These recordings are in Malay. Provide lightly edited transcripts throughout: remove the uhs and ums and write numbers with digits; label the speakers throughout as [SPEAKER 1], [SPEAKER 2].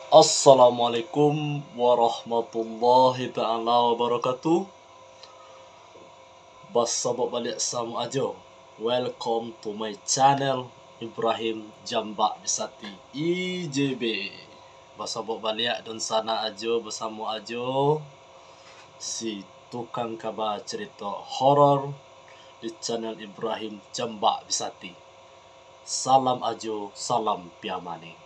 [SPEAKER 1] Assalamualaikum warahmatullahi ta'ala wabarakatuh. Basabok balik sama ajo. Welcome to my channel Ibrahim Jambak Bisati IJB. Basabok balik dan sana ajo bersama ajo si tukang kabar cerita horor di channel Ibrahim Jambak Bisati. Salam ajo, salam piamani.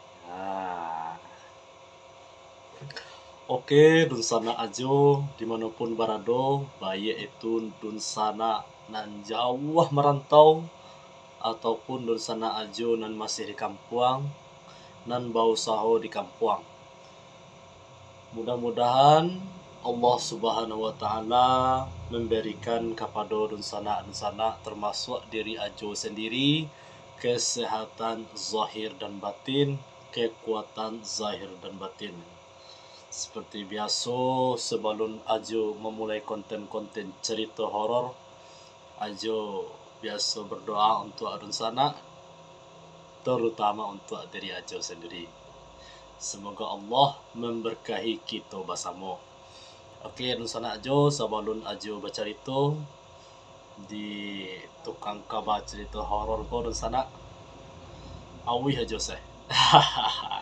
[SPEAKER 1] Oke, dun sana ajo dimanapun berada, baik itu dun sana nan jauh merantau ataupun dun sana ajo nan masih di kampung, nan bau saho di kampung. Mudah-mudahan Allah Subhanahu wa taala memberikan kepada dun sana termasuk diri ajo sendiri kesehatan zahir dan batin, kekuatan zahir dan batin. Seperti biasa, sebelum ajo memulai konten-konten cerita horor, ajo biasa berdoa untuk adun sana, terutama untuk diri ajo sendiri. Semoga Allah memberkahi kita bersama. Oke, adun sana ajo, sebelum ajo bercerita di tukang kabar cerita horor ko adun sana, awih ajo saya.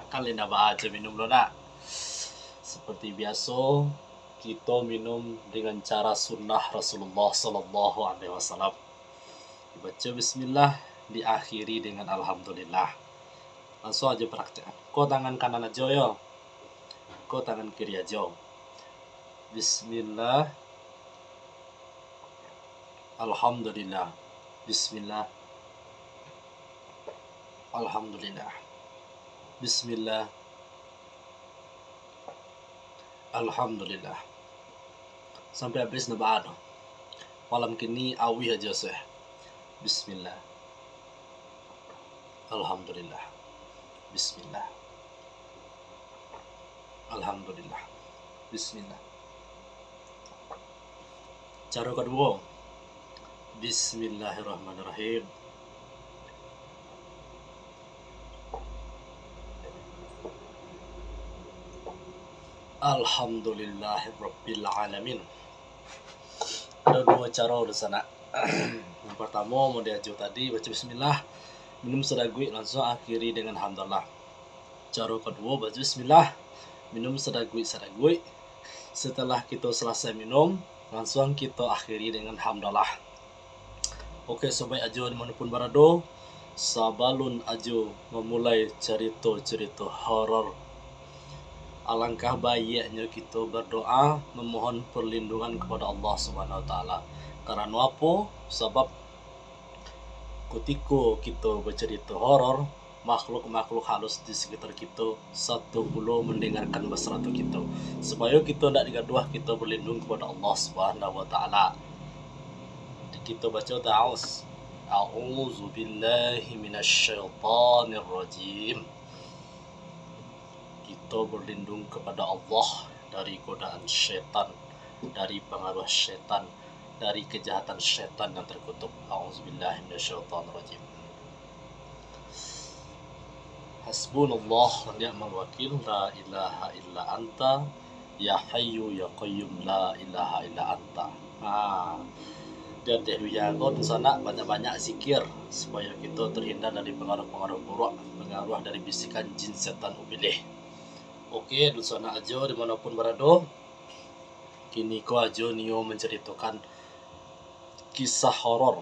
[SPEAKER 1] Kali nak baca minum lo nak. Seperti biasa, kita minum dengan cara sunnah Rasulullah Sallallahu Alaihi Wasallam. Dibaca Bismillah, diakhiri dengan Alhamdulillah. Langsung aja praktek. Kau tangan kanan aja ya, kau tangan kiri aja. Bismillah, Alhamdulillah, Bismillah, Alhamdulillah, Bismillah, Alhamdulillah. Sampai habis nabaado. Malam kini awih aja saya. Bismillah, Alhamdulillah, Bismillah, Alhamdulillah, Bismillah. Cara kedua, Bismillahirrahmanirrahim. Alhamdulillahirabbil alamin. Ada dua cara di sana. Yang pertama mau diajo tadi baca bismillah, minum sedagui langsung akhiri dengan alhamdulillah. Cara kedua baca bismillah, minum sedagui. Setelah kita selesai minum, langsung kita akhiri dengan alhamdulillah. Oke, sobat ajo dimanapun berada, sebelum ajo memulai cerita horor, alangkah baiknya kita berdoa memohon perlindungan kepada Allah Subhanahu wa taala. Karena apa? Sebab ketika kita bercerita horor, makhluk-makhluk halus di sekitar kita satu pula mendengarkan masalah kita. Supaya kita tidak digaduh, kita berlindung kepada Allah Subhanahu wa taala. Kita baca ta'awuz. A'udzu billahi minasyaitonir rajim. Kita berlindung kepada Allah dari godaan syaitan, dari pengaruh syaitan, dari kejahatan syaitan yang terkutuk. A'udzubillahi minasyaitonirrajim. Hasbunallah wa ni'mal wakil, la ilaha illa anta, ya hayyu ya qayyum, la ilaha illa anta. Dan jago di sana banyak-banyak zikir supaya kita terhindar dari pengaruh-pengaruh buruk, pengaruh dari bisikan jin setan ubilih. Oke, di sana aja dimanapun berada, kini ko aja nio menceritakan kisah horor.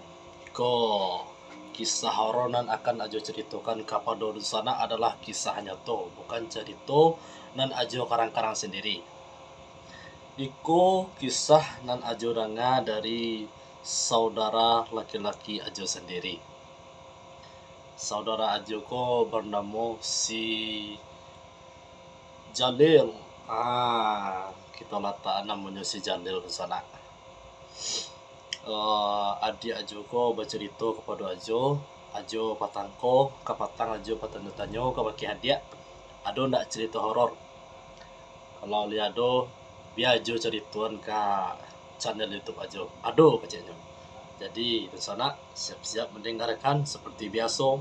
[SPEAKER 1] Kisah horor nan akan aja ceritakan kepada di sana adalah kisah nyata, bukan cerita nan aja karang-karang sendiri. Iko kisah nan aja danga dari saudara laki-laki ajo sendiri. Saudara ajo ko bernama si Jalil. Kita letak namanya si Jalil di sana. Adik ajo ko bercerita kepada ajo patangko, kapatang ajo patang tanya ke baki hadiah. Ado ndak cerita horor? Kalau lihat do, biar ajo cerituan ke channel YouTube aja. Aduh kecilnya. Jadi di sana siap-siap mendengarkan seperti biasa.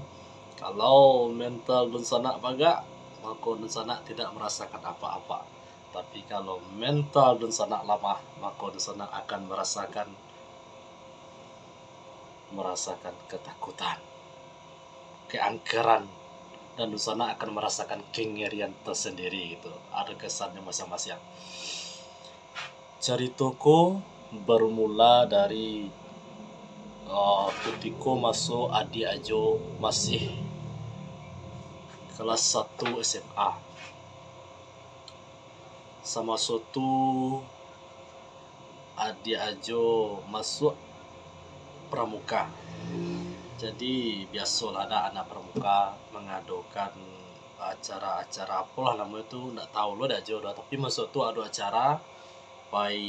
[SPEAKER 1] Kalau mental di sana baga, maka dun sana tidak merasakan apa-apa. Tapi kalau mental dun sana lemah, maka dun sana akan merasakan ketakutan, keangkeran, dan dun sana akan merasakan kengerian tersendiri gitu. Ada kesannya masing-masing. Ceritaku bermula dari ketika masuk adik ajo masih kelas 1 SMA. Sama suatu adik ajo masuk pramuka. Jadi biasalah ada anak pramuka mengadakan acara-acara apalah namanya itu, enggak tahu lo dah ajo dah, tapi masuk tu ada acara pai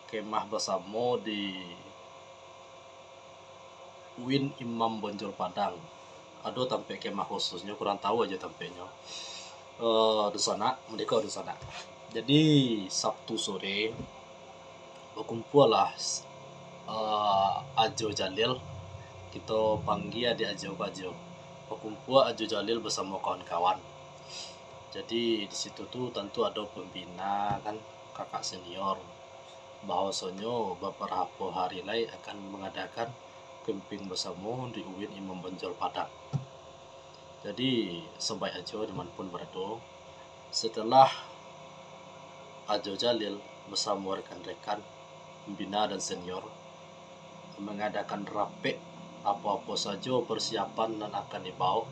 [SPEAKER 1] kemah bersama di UIN Imam Bonjol Padang. Ada tempat kemah khususnya, kurang tahu aja tempatnya. Di sana, mereka di sana. Jadi Sabtu sore berkumpul lah Ajo Jalil, kita panggil adik Ajo berkumpul Ajo Jalil bersama kawan-kawan. Jadi di situ tuh tentu ada pembina kan, kakak senior. Bahwasanya beberapa hari lagi akan mengadakan camping bersama di UIN Imam Bonjol Padang. Jadi sebaik Ajo dimanapun berada, setelah Ajo Jalil bersama rekan-rekan pembina dan senior mengadakan rapek apa-apa saja persiapan dan akan dibawa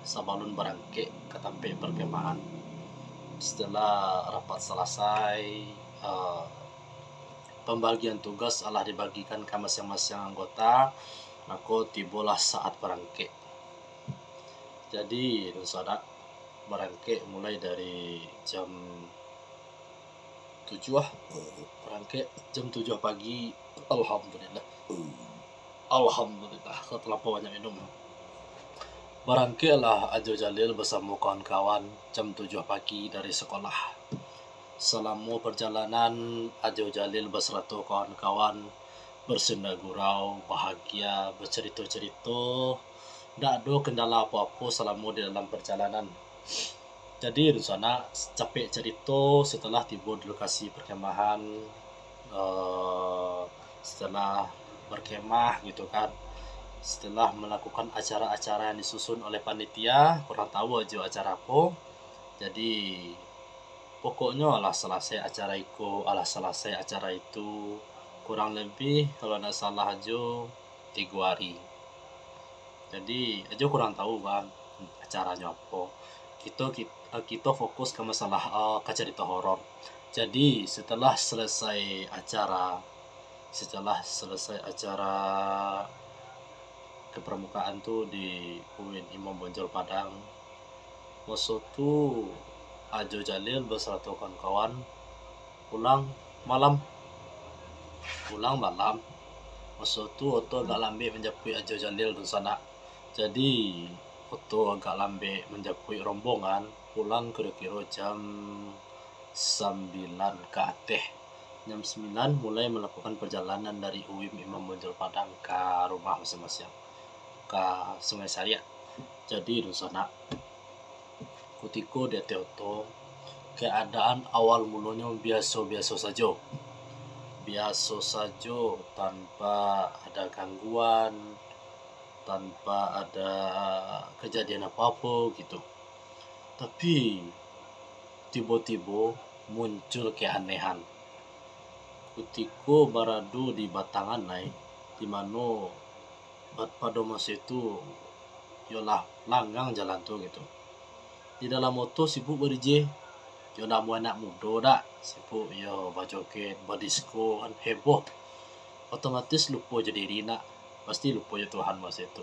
[SPEAKER 1] sebelum berangkat ke tempat perkemahan. Setelah rapat selesai, pembagian tugas telah dibagikan ke masing-masing anggota, maka tibalah saat berangkat. Jadi saudara berangkat mulai dari jam 7 berangkat jam 7 pagi. Alhamdulillah setelah banyak minum. Berangkatlah Ajo Jalil bersama kawan-kawan jam 7 pagi dari sekolah. Selama perjalanan, Ajo Jalil beserta kawan-kawan bersenda gurau, bahagia, bercerita-cerita. Tidak ada kendala apa-apa selama di dalam perjalanan. Jadi di sana capek cerita setelah tiba di lokasi perkemahan, setelah berkemah gitu kan. Setelah melakukan acara-acara yang disusun oleh panitia, kurang tahu aja acara apa. Jadi pokoknya selesai acara itu kurang lebih kalau tidak salah aja 3 hari. Jadi aja kurang tahu kan acaranya apa. Kita fokus ke masalah ke cerita horor. Jadi setelah selesai acara kepramukaan tuh di UIN Imam Bonjol Padang, masa tu Ajo Jalil beserta kawan-kawan pulang malam. Masa tu Oto agak lambat menjapui Ajo Jalil di sana. Jadi Oto agak lambat menjapui rombongan pulang kira-kira jam 9 ke atas. Jam 9 mulai melakukan perjalanan dari UIN Imam Bonjol Padang ke rumah masing-masing, ke Sungai Sariat. Jadi di sana ketika dia Oto, keadaan awal mulanya biasa-biasa saja. Tanpa ada gangguan, tanpa ada kejadian apa-apa gitu. Tapi tiba-tiba muncul keanehan. Ketika beradu di Batangan naik, di mana pada masa itu yolah langgang jalan tuh gitu. Di dalam motor sibuk berje, yo namu anak muda dak, sibuk yo bajoget, badisko kan heboh. Otomatis lupa jadi diri nak, pasti lupa ya Tuhan masa itu.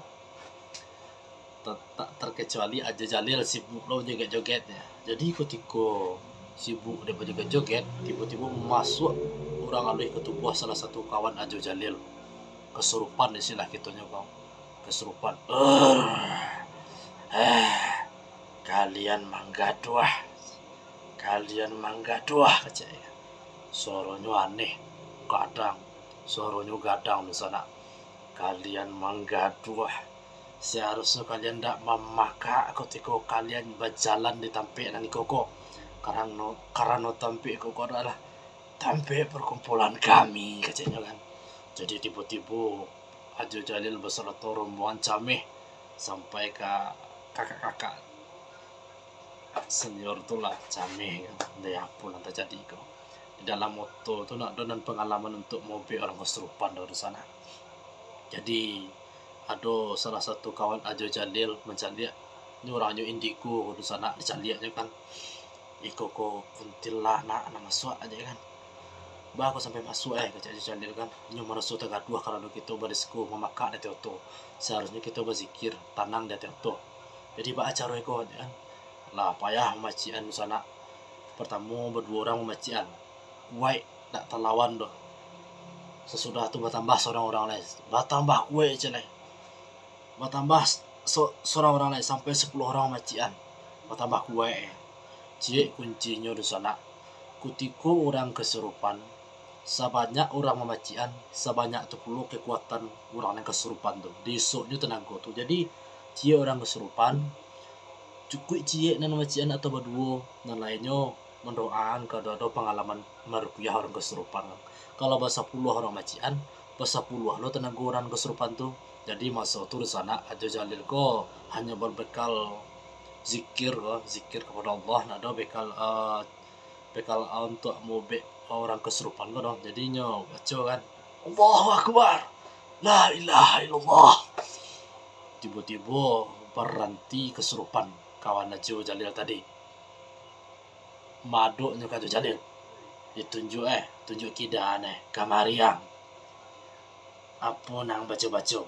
[SPEAKER 1] Tak terkecuali Ajo Jalil sibuk lo joget-jogetnya. Jadi ketika sibuk dia berjoget-joget, tiba-tiba masuk orang alih ke tubuh salah satu kawan Ajo Jalil. Kesurupan istilah kitanya kau. Kesurupan. Kalian manggaduah kecaya. Suaranya aneh, suaranya gadang di sana. Kalian manggaduah. Seharusnya kalian tidak memakai ketika kalian berjalan di tampe dan koko. Karena tampe koko adalah tampe perkumpulan kami, katanya kan. Jadi tiba-tiba Ajo Jalil beserta rombongan cameh sampai ke kakak-kakak senior itulah cameh kan. Dia pun nanti jadi kau. Di dalam moto itu nak dan pengalaman untuk mobil orang kesurupan dari sana. Jadi ada salah satu kawan Ajo Jalil mencari ini orangnya indigo di sana dicarinya kan. Iko ko kuntilanak nama masuk aja kan. Bah aku sampai masuk ke Ajo Jalil kan. Nyo merasa tergaduh kalau kita berisiko memakai dari teoto. Seharusnya kita berzikir tanang dari teoto. Jadi bah acara iko kan. Lah payah memacian di sana. Pertama berdua orang memacian. Kuai tak terlawan doh. Sesudah itu bertambah seorang orang lain. Bertambah kue celai. Bertambah seorang orang lain sampai 10 orang macian. Bertambah kue. Cik kuncinya di sana. Kutiku orang kesurupan. Sebanyak orang memacian, sebanyak itu puluh kekuatan orang yang kesurupan tuh. Disuknya tenaga tuh. Jadi cie orang kesurupan. Cukup cie dan macian atau berdua dan lainnya mendoakan kalau ada pengalaman meruqyah orang kesurupan. Kalau bahasa puluh orang macian, bahasa puluh lo tenaga orang kesurupan tuh. Jadi masa itu di sana Ajo Jalil kok hanya berbekal zikir kepada Allah, nada bekal untuk mobil orang kesurupan kok dong. Jadinya baca kan Allahu Akbar, la ilaha illallah. Tiba-tiba berhenti kesurupan kawan Ajo Jalil tadi. Maduknya Ajo Jalil tunjuk kidan kamariang apa nang baca-baca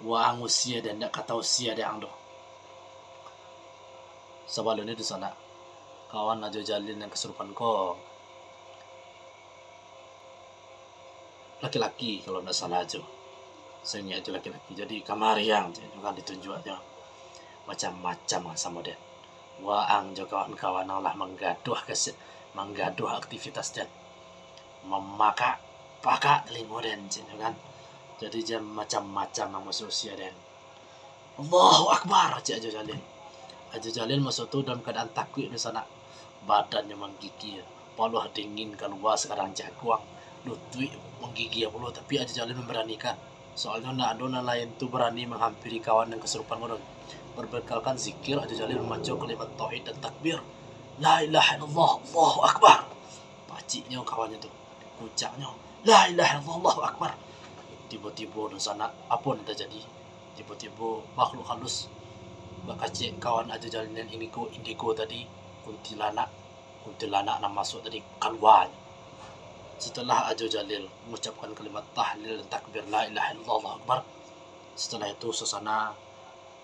[SPEAKER 1] wang usia dan tak kata usia dia ang do. Sebelumnya di sana kawan Ajo Jalil yang kesurupan ko laki-laki kalau tidak salah aja. Saya ingat laki-laki. Jadi kamariang kan ditunjuk aja macam-macam sama dia. Waang jo kawan-kawan lah menggaduh aktivitas dan memakai limoden kan. Jadi jam macam-macam yang masuk usia dan Allahu Akbar Ajo Jalil. Ajo Jalil masuk tu dalam keadaan takut di sana. Badannya menggigil, paluh dingin keluar sekarang jaguang, lutut menggigil pula. Tapi Ajo Jalil memberanikan. Soalnya nak ada lain tu berani menghampiri kawan yang kesurupan orang. Berbekalkan zikir, Ajo Jalil membaca kalimat tauhid dan takbir. La ilaha illallah, Allahu Akbar. Paciknya kawannya tu, kucaknya. La ilaha illallah, Allahu Akbar. Tiba-tiba di sana apa yang terjadi? Tiba-tiba makhluk halus bakacik kawan Ajo Jalil yang indigo tadi, kuntilanak nama masuk tadi keluar. Setelah Ajo Jalil mengucapkan kalimat tahlil dan takbir la ilaha illallah, Allahu Akbar. Setelah itu suasana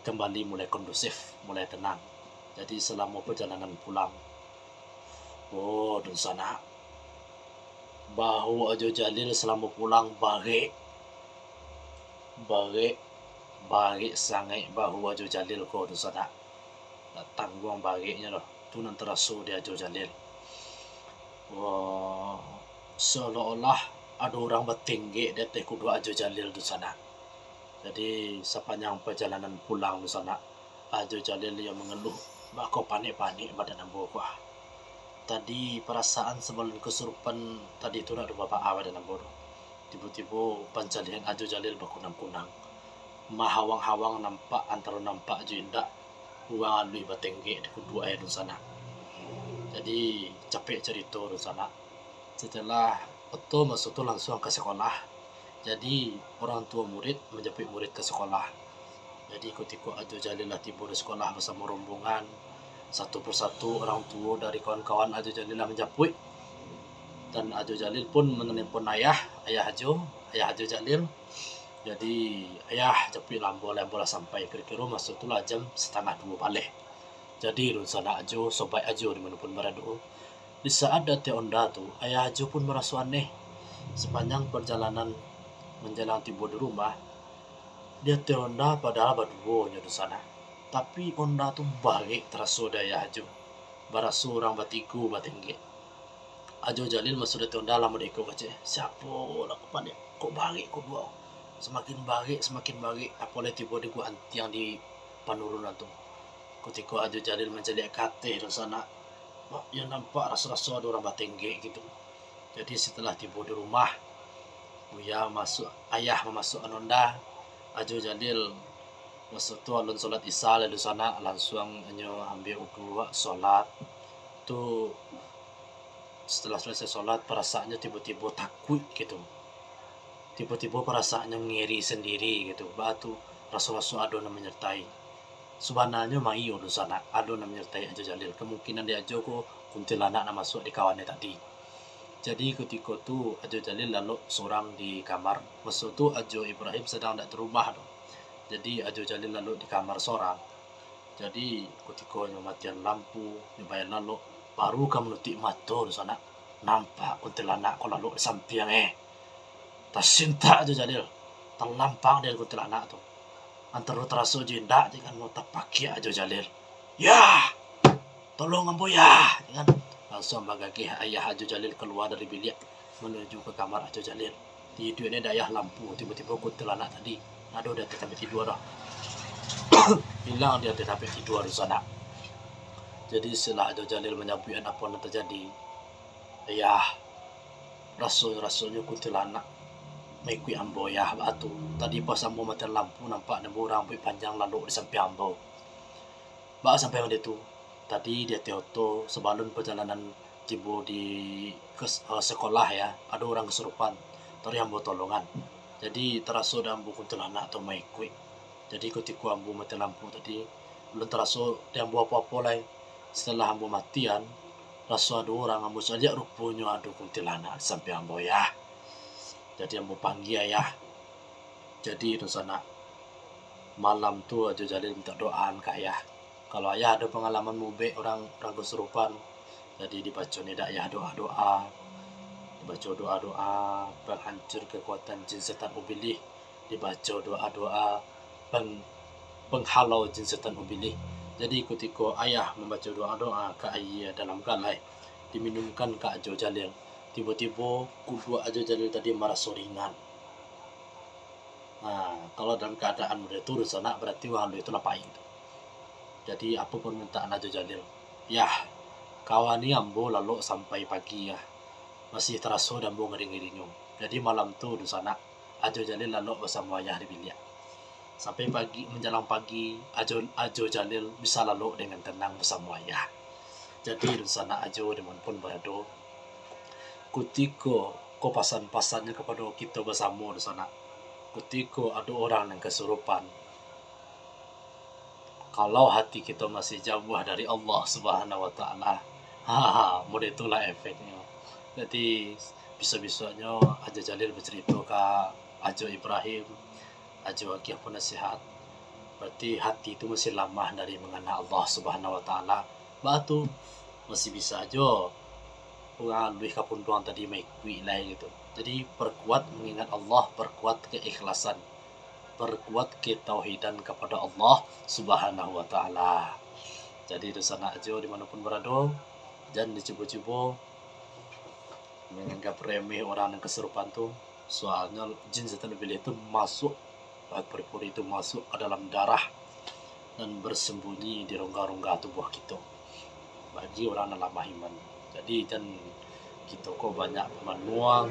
[SPEAKER 1] kembali mulai kondusif, mulai tenang. Jadi selama perjalanan pulang, di sana bahu Ajo Jalil selama pulang barik sangai bahu Ajo Jalil ko di sana. Tangguang bariknya loh. Tu nanti rasu dia Ajo Jalil. Seolah-olah ada orang bertinggi di atas kedua Ajo Jalil di sana. Jadi sepanjang perjalanan pulang di sana, Ajo Jalil yang mengeluh, "Aku panik-panik badan ambo gua. Tadi perasaan sebelum kesurupan tadi itu ada bapak badan ambo. Tiba-tiba pencarian Ajo Jalil berkunang-kunang. Mahawang-hawang nampak antara nampak je indak uang alui bertinggi di kedua air di sana. Jadi capek cerita di sana. Setelah itu masuk tu langsung ke sekolah. Jadi orang tua murid menjemput murid ke sekolah. Jadi ketika Ajo Jalil lah tiba di sekolah bersama rombongan, satu persatu orang tua dari kawan-kawan Ajo Jalil lah menjemput. Dan Ajo Jalil pun menelpon ayah Ajo Jalil. Jadi ayah jemput lambo lah sampai kira-kira masuk tu lah jam 1:30 balik. Jadi di sana Ajo, sobat Ajo dimanapun berada. Di saat datang onda tu, ayah Ajo pun merasa aneh. Sepanjang perjalanan menjelang tiba di rumah, dia onda padahal berdua di sana. Tapi onda tu baik terasa daya Ajo. Barasu orang batiku batinggi. Ajo Jalil masuk di onda lama deko kace. Siapa lah kepada kok baik kok dua. semakin baik apalagi tiba di gua yang di penurunan tuh ketika Ajo Jalil menjadi kate di sana yang nampak rasa-rasa ada orang batengge gitu. Jadi setelah tiba di rumah ayah memasuk anonda Ajo Jalil masuk tu alun solat isya lalu sana langsung hanya ambil udhu solat tu. Setelah selesai solat perasaannya tiba-tiba takut gitu, tiba-tiba perasaannya ngiri sendiri gitu. Batu rasa-rasa ada yang menyertai. Sebenarnya mai di sana ada yang menyertai Ajo Jalil. Kemungkinan dia Ajo ko kuntilanak nak masuk di kawannya tadi. Jadi ketika tu Ajo Jalil lalu seorang di kamar. Masa tu Ajo Ibrahim sedang tak terumah tu. Jadi Ajo Jalil lalu di kamar seorang. Jadi ketika matian lampu, nyobain lalu baru kamu nutik mata di sana nampak kuntilanak ko lalu di samping tersinta Ajo Jalil terlampang dari kuntilanak tu. Antara terasa jindak dengan mau terpakai Ajo Jalil. Ya, tolong ambo ya. Dengan langsung bagagi ayah Ajo Jalil keluar dari bilik menuju ke kamar Ajo Jalil. Tidur ini dayah lampu, tiba-tiba kuntilanak tadi. Aduh dia tetap tidur dah. Hilang dia tetap tidur di sana. Jadi setelah Ajo Jalil menyampaikan apa yang terjadi, ayah rasanya kuntilanak mengikut ambo ya batu. Tadi pas ambo mati lampu nampak nemu rambut panjang lalu di samping ambo. Bak sampai yang itu. Tadi dia teoto sebelum perjalanan tiba di sekolah ya, ada orang kesurupan. Tadi ambo tolongan. Jadi terasa dah ambo kuntilanak atau mengikut. Jadi ketika ambo mati lampu tadi belum terasa dia ambo apa-apa lagi. Setelah ambo matian, rasa ada orang ambo saja rupanya ada kuntilanak sampai ambo ya. Jadi ambo panggil ayah. Jadi di sana malam tu Ajo Jalil minta doaan ke ayah. Kalau ayah ada pengalaman mubek orang kesurupan, jadi dibaca ni dak ayah doa-doa. Dibaca doa-doa penghancur kekuatan jin setan ubilih. Dibaca doa-doa penghalau jin setan ubilih. Jadi ketika ayah membaca doa-doa ke ayah dalam galai diminumkan ke Ajo Jalil. Tiba-tiba kedua Ajo Jalil tadi merasa ringan. Nah, kalau dalam keadaan begitu di sana berarti wang itu lapai itu. Jadi apa permintaan Ajo Jalil? Ya, kawan ni ambo lalu sampai pagi ya. Masih terasa dan ambo ngering-ngeringnya. Jadi malam tu di sana Ajo Jalil lalu bersama ayah di bilik. Sampai pagi menjelang pagi Ajo Jalil bisa lalu dengan tenang bersama ayah. Jadi di sana Ajo dimanapun berada. Ketika kau pasan-pasannya kepada kita bersama di sana. Ketika ada orang yang kesurupan. Kalau hati kita masih jauh dari Allah Subhanahu Wa Taala, mudah itulah efeknya. Jadi bisa-bisanya Ajo Jalil bercerita ke Ajo Ibrahim, Ajo Akih pun nasihat. Berarti hati itu masih lamah dari mengenal Allah Subhanahu Wa Taala. Batu masih bisa aja lebih kapun doang tadi mengikui lah gitu. Jadi perkuat mengingat Allah, perkuat keikhlasan, perkuat ketauhidan kepada Allah Subhanahu Wa Taala. Jadi di sana aja dimanapun berada, jangan dicoba-coba menganggap remeh orang yang kesurupan tuh. Soalnya jin setan ubilih itu masuk, peri-peri itu masuk ke dalam darah dan bersembunyi di rongga-rongga tubuh kita. Bagi orang dalam iman. Jadi dan kita kok banyak menuang.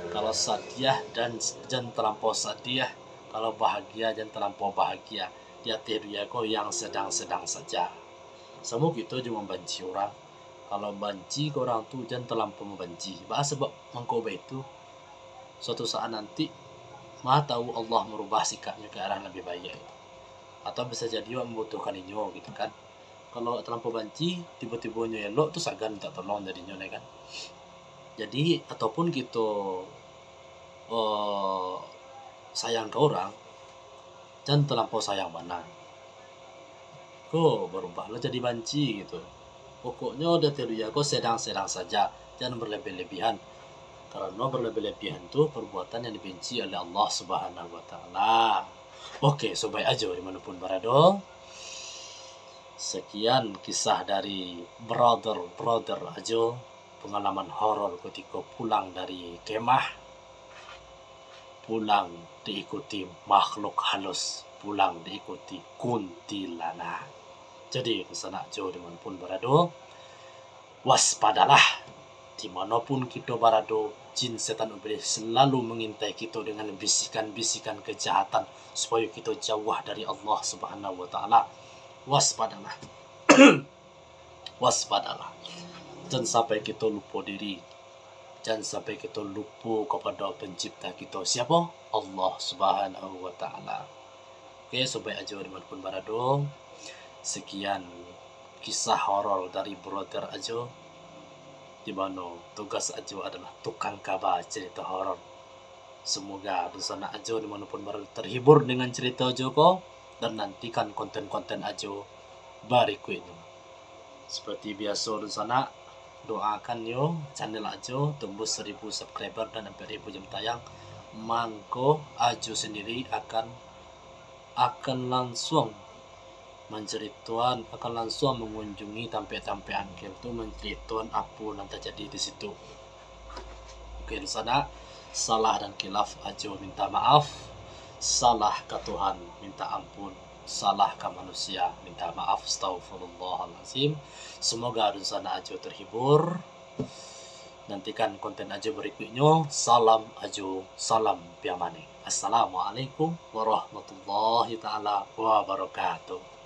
[SPEAKER 1] Kalau sadiah dan jangan terlampau sadiah. Kalau bahagia jangan terlampau bahagia. Di hati dia kok yang sedang-sedang saja. Semua kita cuma membenci orang. Kalau benci ke orang tu jangan terlampau membenci. Bahasa sebab mengkoba itu suatu saat nanti Maha tahu Allah merubah sikapnya ke arah lebih baik. Atau bisa jadi orang membutuhkan ini gitu kan. Kalau terlampau benci, tiba-tiba elok tu sagan minta tolong jadinya kan. Jadi ataupun kita sayang ke orang, jangan terlampau sayang mana. Kok berubah lo jadi benci gitu. Pokoknya udah terlihat kok sedang-sedang saja, jangan berlebih-lebihan. Karena berlebih-lebihan tu perbuatan yang dibenci oleh Allah Subhanahu Wa Taala. Oke, sobat aja dimanapun berada. Sekian kisah dari brother Ajo, pengalaman horor ketika pulang dari kemah. pulang diikuti makhluk halus, pulang diikuti kuntilanak. Jadi kesana jo dimanapun berada, waspadalah. Dimanapun kita berada, jin setan iblis selalu mengintai kita dengan bisikan-bisikan kejahatan supaya kita jauh dari Allah Subhanahu wa taala. Waspadalah. Waspadalah. Jangan sampai kita lupa diri. Jangan sampai kita lupa kepada pencipta kita. Siapa? Allah Subhanahu wa taala. Oke, sobat Ajo dimanapun berada, sekian kisah horor dari Brother Ajo, di mana tugas Ajo adalah tukang kabar cerita horor. Semoga Dusana Ajo dimanapun berada terhibur dengan cerita Ajo ko, dan nantikan konten-konten Ajo berikutnya. Seperti biasa Dusana, doakan yo channel Ajo tembus 1000 subscriber dan hampir 1000 jam tayang. Mangko Ajo sendiri akan langsung menceritakan, akan langsung mengunjungi sampai akhir tu menceritakan apa yang terjadi di situ. Oke, di sana salah dan khilaf Ajo minta maaf, salah ke Tuhan minta ampun, salah ke manusia minta maaf. Astaghfirullahalazim. Semoga di sana Ajo terhibur. Nantikan konten Ajo berikutnya. Salam Ajo, salam Piamani. Assalamualaikum warahmatullahi taala wabarakatuh.